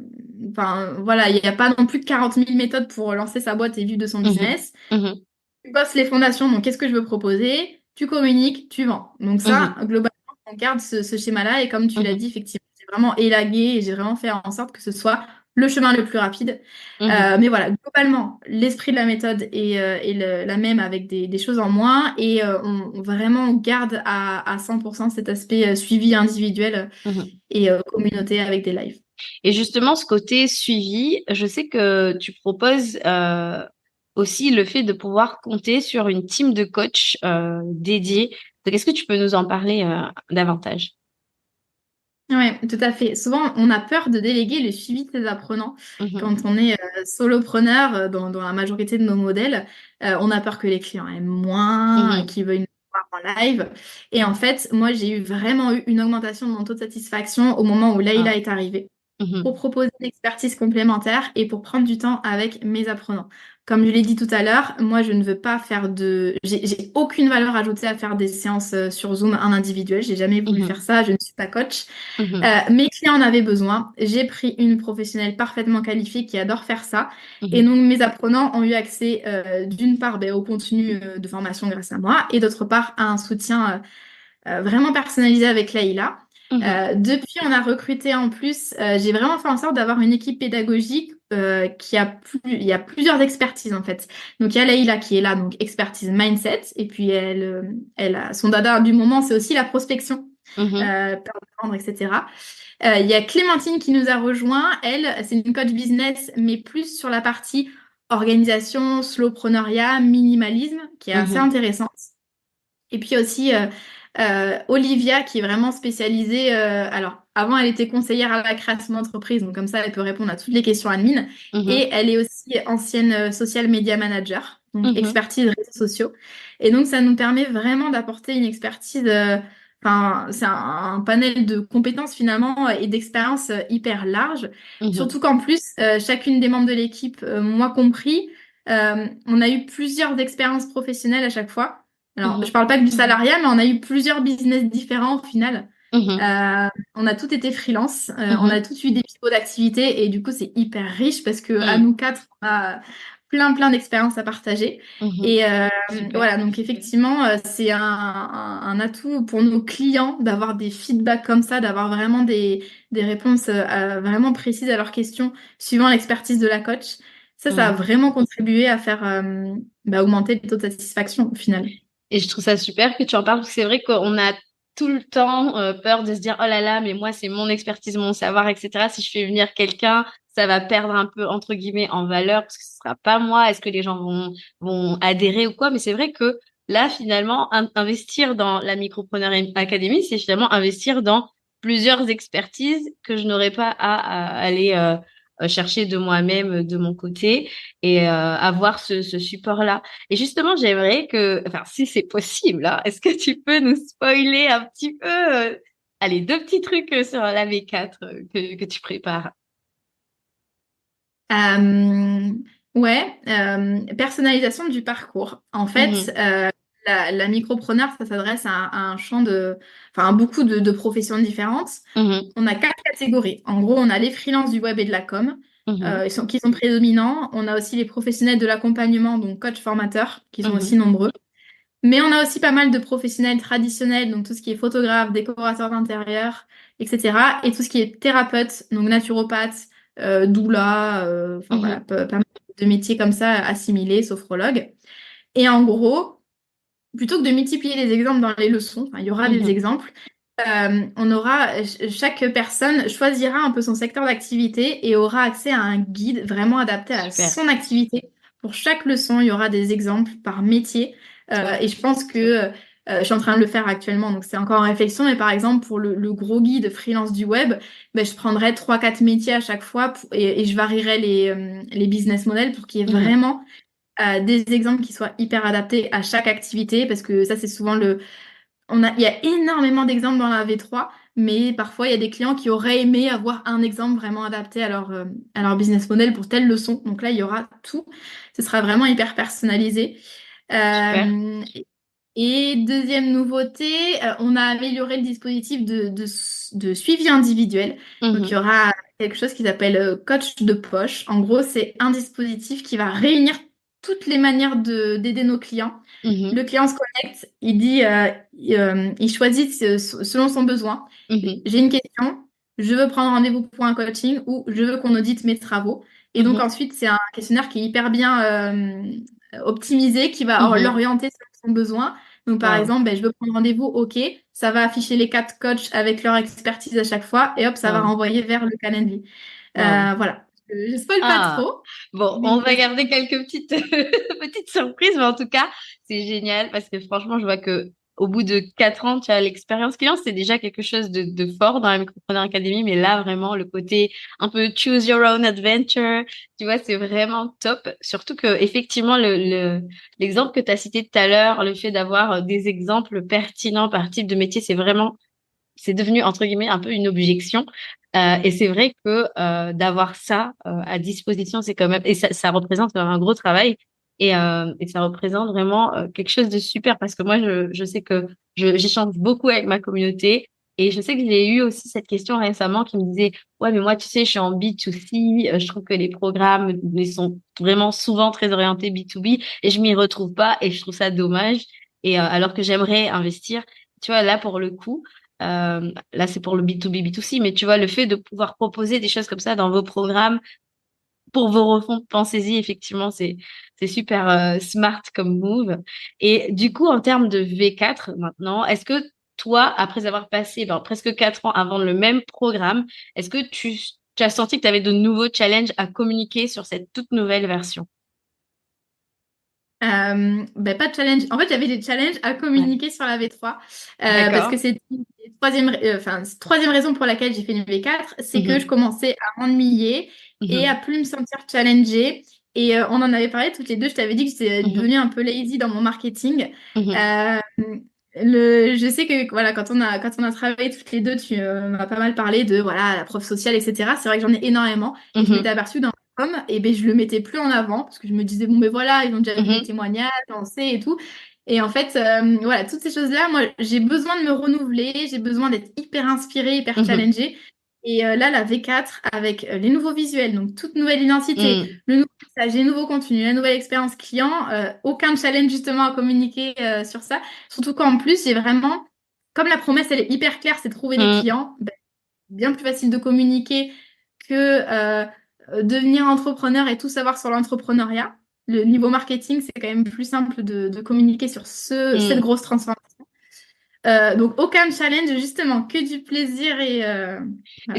Enfin, voilà, il n'y a pas non plus de 40 000 méthodes pour lancer sa boîte et vivre de son mhm, business. mhm, Tu bosses les fondations, donc qu'est-ce que je veux proposer? Tu communiques, tu vends. Donc ça, mhm, globalement, on garde ce schéma-là et comme tu l'as mhm, dit, effectivement, c'est vraiment élagué et j'ai vraiment fait en sorte que ce soit le chemin le plus rapide. Mhm. Mais voilà, globalement, l'esprit de la méthode est la même avec des choses en moins et on vraiment garde à 100% cet aspect suivi individuel Mhm. et communauté avec des lives. Et justement, ce côté suivi, je sais que tu proposes aussi le fait de pouvoir compter sur une team de coachs dédiés. Donc, est-ce que tu peux nous en parler davantage? Oui, tout à fait. Souvent, on a peur de déléguer le suivi de ses apprenants. Mhm. Quand on est solopreneur dans la majorité de nos modèles, on a peur que les clients aiment moins, Mhm. qu'ils veuillent nous voir en live. Et en fait, moi, j'ai vraiment eu une augmentation de mon taux de satisfaction au moment où Ah. Layla est arrivée pour Mhm. proposer une expertise complémentaire et pour prendre du temps avec mes apprenants. Comme je l'ai dit tout à l'heure, moi, je ne veux pas faire de... J'ai aucune valeur ajoutée à faire des séances sur Zoom en individuel. J'ai jamais voulu faire Mhm. ça. Je ne suis pas coach. Mhm. Mes clients en avaient besoin. J'ai pris une professionnelle parfaitement qualifiée qui adore faire ça. Et Mhm. donc, mes apprenants ont eu accès d'une part au contenu de formation grâce à moi et d'autre part à un soutien vraiment personnalisé avec Laïla. Mhm. Depuis, on a recruté en plus, j'ai vraiment fait en sorte d'avoir une équipe pédagogique il y a plusieurs expertises en fait. Donc il y a Laïla qui est là, donc expertise mindset, et puis elle a son dada du moment, c'est aussi la prospection, Mhm. peur de vendre, etc. Il y a Clémentine qui nous a rejoint. Elle, c'est une coach business, mais plus sur la partie organisation, slowpreneuriat, minimalisme, qui est assez Mhm. intéressante. Et puis aussi Olivia qui est vraiment spécialisée. Alors, avant, elle était conseillère à la création d'entreprise, donc comme ça, elle peut répondre à toutes les questions admin. Mhm. Et elle est aussi ancienne social media manager, donc Mhm. expertise réseaux sociaux. Et donc, ça nous permet vraiment d'apporter une expertise. Enfin, c'est un panel de compétences finalement et d'expériences hyper large. Mhm. Surtout qu'en plus, chacune des membres de l'équipe, moi compris, on a eu plusieurs expériences professionnelles à chaque fois. Alors, je Mhm. parle pas que du salariat, mais on a eu plusieurs business différents au final. Mhm. Euh, on a tous été freelance, on a Mhm. tous eu des pivots d'activité et du coup, c'est hyper riche parce que à Mhm. nous quatre, on a plein d'expériences à partager. Mhm. Et Super. voilà, donc effectivement, c'est un atout pour nos clients d'avoir des feedbacks comme ça, d'avoir vraiment des réponses vraiment précises à leurs questions suivant l'expertise de la coach. Ça a Mhm. vraiment contribué à faire augmenter le taux de satisfaction au final. Et je trouve ça super que tu en parles, parce que c'est vrai qu'on a tout le temps peur de se dire, oh là là, mais moi, c'est mon expertise, mon savoir, etc. Si je fais venir quelqu'un, ça va perdre un peu, entre guillemets, en valeur, parce que ce sera pas moi. Est-ce que les gens vont adhérer ou quoi? Mais c'est vrai que là, finalement, investir dans la Micropreneur Academy, c'est finalement investir dans plusieurs expertises que je n'aurais pas à aller chercher de moi-même, de mon côté, et avoir ce support-là. Et justement, j'aimerais que, enfin, si c'est possible, hein, est-ce que tu peux nous spoiler un petit peu, allez, deux petits trucs sur la V4 que tu prépares? Euh, ouais, personnalisation du parcours. En fait, Mhm. la micropreneur, ça s'adresse à un champ enfin, à beaucoup de professions différentes. Mhm. On a quatre catégories. En gros, on a les freelances du web et de la com, Mhm. qui sont prédominants. On a aussi les professionnels de l'accompagnement, donc coach formateurs, qui sont aussi Mhm. nombreux. Mais on a aussi pas mal de professionnels traditionnels, donc tout ce qui est photographe, décorateur d'intérieur, etc. Et tout ce qui est thérapeute, donc naturopathe, doula, enfin voilà, Mhm. pas mal de métiers comme ça assimilés, sophrologue. Et en gros, plutôt que de multiplier les exemples dans les leçons, enfin, il y aura des Mhm. exemples, chaque personne choisira un peu son secteur d'activité et aura accès à un guide vraiment adapté à Super. son activité. Pour chaque leçon, il y aura des exemples par métier. Top. Et je pense que je suis en train de le faire actuellement, donc c'est encore en réflexion. Mais par exemple, pour le gros guide freelance du web, ben, je prendrai trois quatre métiers à chaque fois et je varierai les business models pour qu'il y ait Mhm. vraiment des exemples qui soient hyper adaptés à chaque activité, parce que ça, c'est souvent il y a énormément d'exemples dans la V3, mais parfois il y a des clients qui auraient aimé avoir un exemple vraiment adapté à leur business model pour telle leçon. Donc là, il y aura tout. Ce sera vraiment hyper personnalisé. Super. Euh, et deuxième nouveauté, on a amélioré le dispositif de suivi individuel. Donc il y Mhm. aura quelque chose qui s'appelle coach de poche. En gros, c'est un dispositif qui va réunir toutes les manières d'aider nos clients. Le Mhm. client se connecte, il dit, il choisit selon son besoin. Mhm. J'ai une question, je veux prendre rendez-vous pour un coaching ou je veux qu'on audite mes travaux. Et donc Mhm. ensuite, c'est un questionnaire qui est hyper bien optimisé, qui va Mhm. l'orienter selon son besoin. Donc par Waouh. exemple, ben, je veux prendre rendez-vous, ok, ça va afficher les 4 coachs avec leur expertise à chaque fois et hop, ça va Waouh. renvoyer vers le Calendly. Waouh. Voilà. Je spoil pas Ah, trop, bon, on mais va garder quelques petites, petites surprises, mais en tout cas, c'est génial parce que franchement, je vois que au bout de 4 ans, tu as l'expérience client, c'est déjà quelque chose de fort dans la Micropreneur Academy, mais là, vraiment, le côté un peu choose your own adventure, tu vois, c'est vraiment top. Surtout que, effectivement, l'exemple que tu as cité tout à l'heure, le fait d'avoir des exemples pertinents par type de métier, c'est devenu entre guillemets un peu une objection. Et c'est vrai que d'avoir ça à disposition, c'est quand même et ça représente quand même un gros travail et ça représente vraiment quelque chose de super parce que moi je sais que j'échange beaucoup avec ma communauté et je sais que j'ai eu aussi cette question récemment qui me disait ouais mais moi tu sais je suis en B2C, je trouve que les programmes ils sont vraiment souvent très orientés B2B et je m'y retrouve pas et je trouve ça dommage et alors que j'aimerais investir tu vois là pour le coup là, c'est pour le B2B, B2C, mais tu vois, le fait de pouvoir proposer des choses comme ça dans vos programmes pour vos refontes, pensez-y, effectivement, c'est super smart comme move. Et du coup, en termes de V4 maintenant, est-ce que toi, après avoir passé presque 4 ans avant le même programme, est-ce que tu as senti que tu avais de nouveaux challenges à communiquer sur cette toute nouvelle version? Ben, pas de challenge. En fait, j'avais des challenges à Ouais. communiquer sur la V3 parce que D'accord. c'est une des troisième raison pour laquelle j'ai fait une V4, c'est que je Mhm. commençais à m'ennuyer et à Mhm. plus me sentir challengée. Et on en avait parlé toutes les deux. Je t'avais dit que j'étais Mhm. devenue un peu lazy dans mon marketing. Mhm. Euh, je sais que voilà, quand on a travaillé toutes les deux, tu m'as pas mal parlé de voilà, la prof sociale, etc. C'est vrai que j'en ai énormément. Et je m'étais Mhm. aperçue dans et ben je le mettais plus en avant parce que je me disais bon ben voilà ils ont déjà vu mes Mhm. témoignages on sait et tout et en fait voilà toutes ces choses-là moi j'ai besoin de me renouveler j'ai besoin d'être hyper inspirée hyper Mhm. challengée et là la V4 avec les nouveaux visuels donc toute nouvelle identité Mhm. le nouveau message les nouveaux contenus la nouvelle expérience client aucun challenge justement à communiquer sur ça surtout qu'en plus j'ai vraiment comme la promesse elle est hyper claire c'est trouver des Mhm. clients ben, bien plus facile de communiquer que devenir entrepreneur et tout savoir sur l'entrepreneuriat. Le niveau marketing, c'est quand même plus simple de communiquer sur cette Mhm. grosse transformation. Donc, aucun challenge, justement, que du plaisir et Et voilà,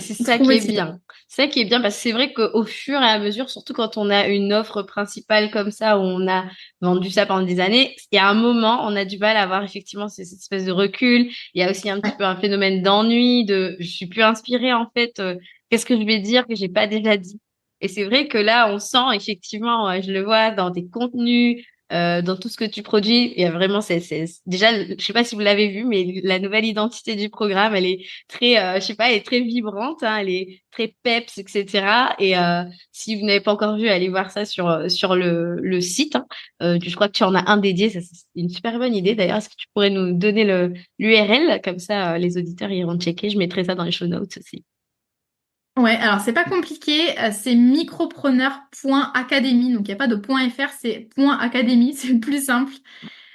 c'est ça trop qui est motivé. bien. C'est ça qui est bien parce que c'est vrai qu'au fur et à mesure, surtout quand on a une offre principale comme ça, où on a vendu ça pendant des années, il y a un moment, on a du mal à avoir effectivement cette espèce de recul. Il y a aussi un petit Ouais. peu un phénomène d'ennui, de je suis plus inspirée en fait. Qu'est-ce que je vais dire que j'ai pas déjà dit? Et c'est vrai que là, on sent effectivement, je le vois dans tes contenus, dans tout ce que tu produis. Il y a vraiment, déjà, je sais pas si vous l'avez vu, mais la nouvelle identité du programme, elle est très, je sais pas, elle est très vibrante, hein, elle est très peps, etc. Et si vous n'avez pas encore vu, allez voir ça sur le site. Hein. Je crois que tu en as un dédié, ça c'est une super bonne idée. D'ailleurs, est-ce que tu pourrais nous donner l'URL comme ça, les auditeurs iront checker. Je mettrai ça dans les show notes aussi. Ouais, alors c'est pas compliqué, c'est micropreneur.academy, donc il n'y a pas de .fr, c'est .academy, c'est le plus simple.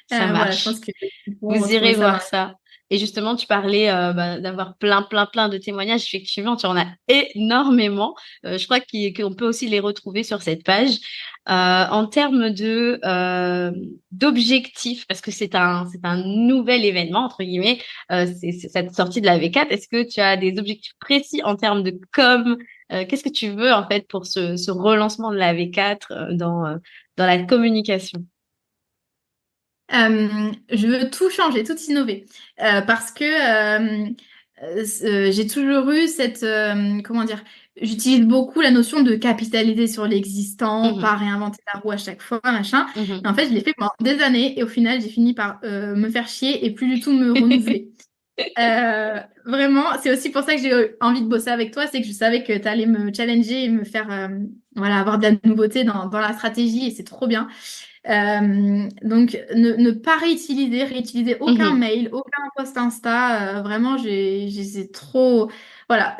Ça Voilà, je pense marche. qu'ils pourront Vous retrouver irez ça dans voir ça. Et justement, tu parlais d'avoir plein, plein, plein de témoignages. Effectivement, tu en as énormément. Je crois qu'on peut aussi les retrouver sur cette page. En termes d'objectifs, parce que c'est un nouvel événement, entre guillemets, c'est cette sortie de la V4. Est-ce que tu as des objectifs précis en termes de com? Qu'est-ce que tu veux, en fait, pour ce relancement de la V4 dans la communication? Je veux tout changer, tout innover. Parce que j'ai toujours eu comment dire, j'utilise beaucoup la notion de capitaliser sur l'existant, pas Mhm, réinventer la roue à chaque fois, machin. Et mhm. en fait, je l'ai fait pendant des années et au final, j'ai fini par me faire chier et plus du tout me renouveler. Vraiment, c'est aussi pour ça que j'ai eu envie de bosser avec toi, c'est que je savais que tu allais me challenger et me faire voilà, avoir de la nouveauté dans la stratégie et c'est trop bien. Donc, ne pas réutiliser aucun Mhm, mail, aucun post Insta. Vraiment, c'est trop. Voilà.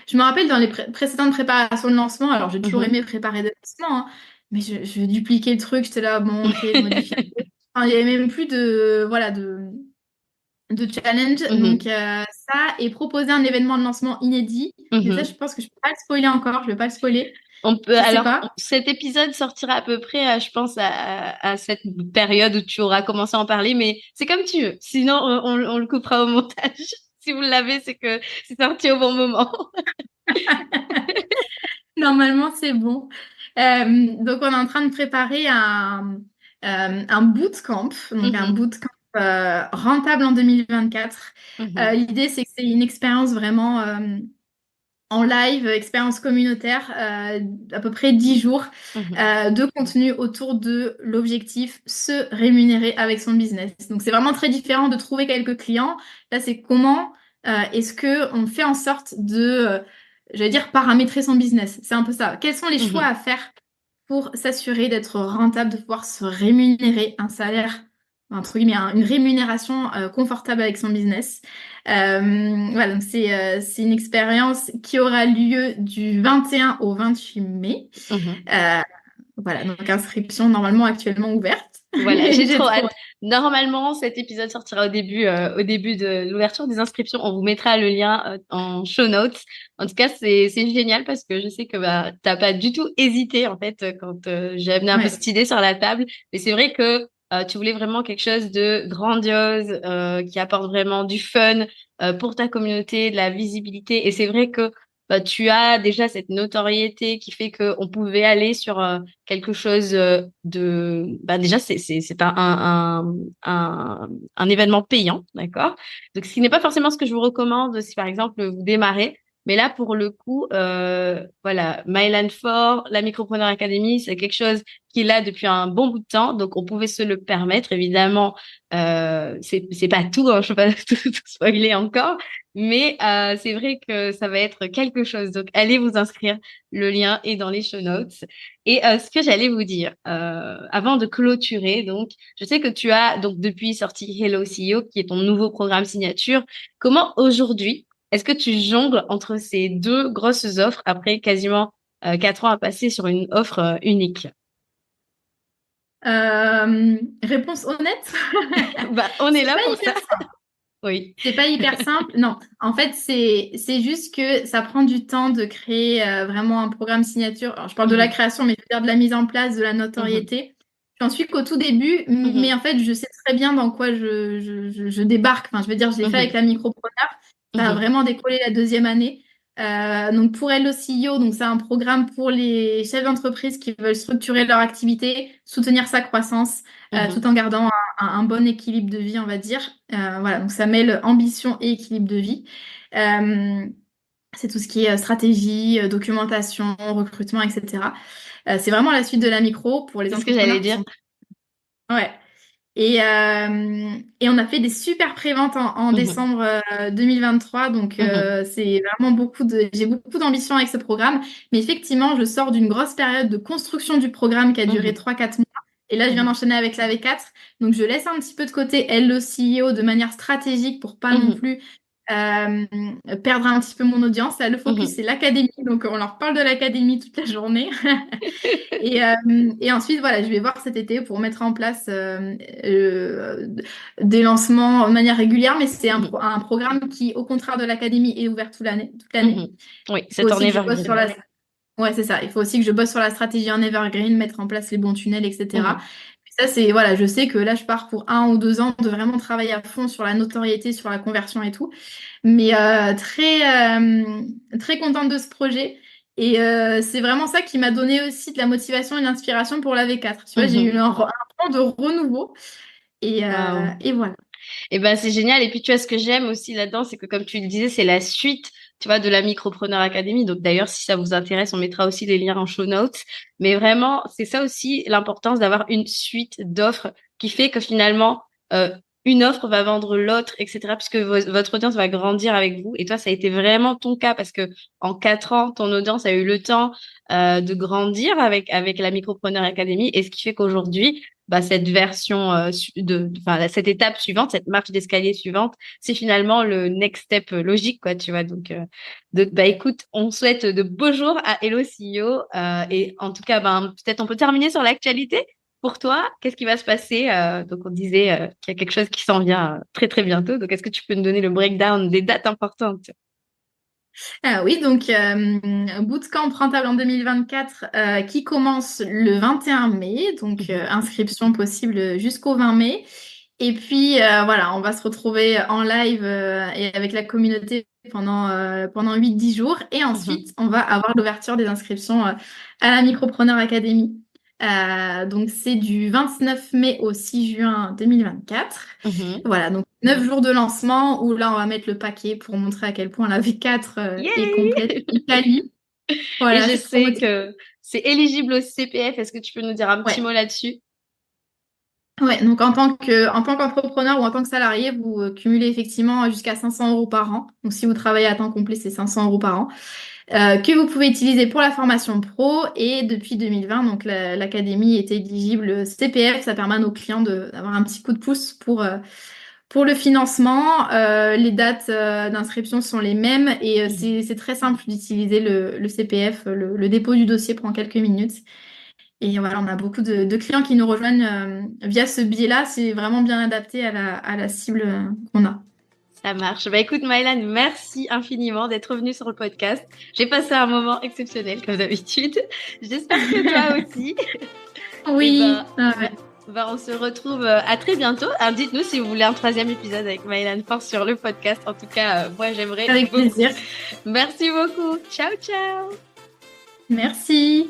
Je me rappelle dans les précédentes préparations de lancement, alors j'ai toujours mhm. aimé préparer des lancements, hein, mais je dupliquais le truc, j'étais là, bon, ok, je modifie un peu. Enfin, il n'y avait même plus de. Voilà, de challenge. Donc, Mhm. ça, et proposer un événement de lancement inédit. Mais ça, Mhm. je pense que je peux pas le spoiler encore. Je vais pas le spoiler. On peut, Je sais alors, pas. cet épisode sortira à peu près, je pense, à cette période où tu auras commencé à en parler, mais c'est comme tu veux. Sinon, on le coupera au montage. Si vous l'avez, c'est que c'est sorti au bon moment. Normalement, c'est bon. Donc, on est en train de préparer un bootcamp, donc un Mhm. bootcamp rentable en 2024. Mhm. L'idée, c'est que c'est une expérience vraiment en live, expérience communautaire, à peu près 10 jours Mhm. de contenu autour de l'objectif se rémunérer avec son business. Donc, c'est vraiment très différent de trouver quelques clients. Là, c'est comment est-ce que on fait en sorte de, j'allais dire, paramétrer son business. C'est un peu ça. Quels sont les choix Mhm. à faire pour s'assurer d'être rentable, de pouvoir se rémunérer un salaire, entre guillemets, une rémunération confortable avec son business. Voilà, donc c'est une expérience qui aura lieu du 21 au 28 mai. Mhm. Euh, voilà, donc inscription normalement actuellement ouverte. Voilà, j'ai J'ai trop trop hâte. Normalement, cet épisode sortira au début de l'ouverture des inscriptions. On vous mettra le lien en show notes. En tout cas, c'est génial parce que je sais que bah t'as pas du tout hésité en fait quand j'ai amené un peu ouais. cette idée sur la table. Mais c'est vrai que tu voulais vraiment quelque chose de grandiose qui apporte vraiment du fun pour ta communauté, de la visibilité. Et c'est vrai que bah, tu as déjà cette notoriété qui fait que on pouvait aller sur quelque chose de bah déjà c'est un événement payant, d'accord? Donc ce qui n'est pas forcément ce que je vous recommande si par exemple vous démarrez, mais là pour le coup voilà, Myland 4, la Micropreneur Academy, c'est quelque chose qui est là depuis un bon bout de temps, donc on pouvait se le permettre évidemment. C'est pas tout, hein, je peux pas tout spoiler encore, mais c'est vrai que ça va être quelque chose. Donc allez vous inscrire, le lien est dans les show notes. Et ce que j'allais vous dire, avant de clôturer, donc, je sais que tu as donc depuis sorti Hello CEO, qui est ton nouveau programme signature. Comment aujourd'hui, est-ce que tu jongles entre ces deux grosses offres après quasiment 4 ans à passer sur une offre unique? Réponse honnête, Bah, on est c'est là pas pour ça. hyper simple. Oui. C'est pas hyper simple. Non, en fait, c'est juste que ça prend du temps de créer vraiment un programme signature. Alors, je parle de la Mhm, création, mais je veux dire de la mise en place, de la mhm, notoriété. J'en suis qu'au tout début, mais mhm, en fait, je sais très bien dans quoi je débarque. Enfin, je veux dire, je l'ai fait avec mhm, la micropreneur. Ça a mhm, vraiment décollé la deuxième année. Donc pour Hello CEO, donc c'est un programme pour les chefs d'entreprise qui veulent structurer leur activité, soutenir sa croissance, tout mhm, en gardant un bon équilibre de vie, on va dire. Voilà, donc ça mêle ambition et équilibre de vie. Euh, c'est tout ce qui est stratégie, documentation, recrutement, etc. C'est vraiment la suite de la micro pour les C'est ce que j'allais entrepreneurs qui dire. sont... Ouais. Et on a fait des super préventes en Mhm, décembre 2023. Donc, mhm, c'est vraiment j'ai beaucoup d'ambition avec ce programme. Mais effectivement, je sors d'une grosse période de construction du programme qui a duré mhm, 3 4 mois. Et là, je viens mhm, d'enchaîner avec la V4. Donc, je laisse un petit peu de côté elle, le CEO, de manière stratégique pour pas non mhm, plus euh, perdre un petit peu mon audience. Là, le focus, mhm. c'est l'académie. Donc, on leur parle de l'académie toute la journée. Et ensuite, voilà, je vais voir cet été pour mettre en place euh, des lancements de manière régulière, mais c'est Mhm, un programme qui, au contraire de l'académie, est ouvert toute l'année, toute l'année. mhm. Oui, Il faut c'est en aussi que je bosse sur evergreen. Ouais, c'est ça. Il faut aussi que je bosse sur la stratégie en evergreen, mettre en place les bons tunnels, etc. Mhm, Ça, voilà, je sais que là, je pars pour 1 ou 2 ans de vraiment travailler à fond sur la notoriété, sur la conversion et tout. Mais très contente de ce projet. Et c'est vraiment ça qui m'a donné aussi de la motivation et de l'inspiration pour la V4. Tu vois, j'ai eu mhm. un temps de renouveau. Waouh. Et voilà. Et ben c'est génial. Et puis tu vois ce que j'aime aussi là-dedans, c'est que comme tu le disais, c'est la suite, tu vois, de la Micropreneur Academy. Donc d'ailleurs, si ça vous intéresse, on mettra aussi les liens en show notes. Mais vraiment, c'est ça aussi l'importance d'avoir une suite d'offres qui fait que finalement, une offre va vendre l'autre, etc. Puisque votre audience va grandir avec vous. Et toi, ça a été vraiment ton cas parce que en 4 ans, ton audience a eu le temps de grandir avec la Micropreneur Academy. Et ce qui fait qu'aujourd'hui bah, cette version enfin cette étape suivante, cette marche d'escalier suivante, c'est finalement le next step logique quoi, tu vois. Donc bah écoute, on souhaite de beaux jours à Hello CEO et en tout cas ben peut-être on peut terminer sur l'actualité. pour toi, qu'est-ce qui va se passer? Donc, on disait qu'il y a quelque chose qui s'en vient très, très bientôt. Donc, est-ce que tu peux nous donner le breakdown des dates importantes? Ah oui, donc Bootcamp rentable en 2024 qui commence le 21 mai, donc Mhm. inscription possible jusqu'au 20 mai. Et puis voilà, on va se retrouver en live et avec la communauté pendant 8-10 jours. Et Mhm. ensuite, on va avoir l'ouverture des inscriptions à la Micropreneur Academy. Donc c'est du 29 mai au 6 juin 2024. Mhm. Voilà, donc 9 jours de lancement où là, on va mettre le paquet pour montrer à quel point la V4 est complète Yay! et quali. Et Voilà, je je suis trop sais motivée. que c'est éligible au CPF. Est-ce que tu peux nous dire un petit Ouais. mot là-dessus? Ouais, donc en tant qu'entrepreneur ou en tant que salarié, vous cumulez effectivement jusqu'à 500 euros par an. Donc si vous travaillez à temps complet, c'est 500 euros par an, que vous pouvez utiliser pour la formation pro. Et depuis 2020, donc l'académie est éligible CPF. Ça permet à nos clients d'avoir un petit coup de pouce pour le financement. Les dates d'inscription sont les mêmes et Mhm. c'est très simple d'utiliser le CPF. Le dépôt du dossier prend quelques minutes. Et voilà, on a beaucoup de clients qui nous rejoignent via ce biais-là. C'est vraiment bien adapté à la cible qu'on a. Ça marche. Bah écoute, Mylan, merci infiniment d'être venue sur le podcast. J'ai passé un moment exceptionnel, comme d'habitude. J'espère que toi aussi. Et Oui, ben, ah ouais, on se retrouve à très bientôt. Alors, dites-nous si vous voulez un troisième épisode avec Mylan Force sur le podcast. En tout cas, moi, j'aimerais avec beaucoup. plaisir. Merci beaucoup. Ciao, ciao. Merci.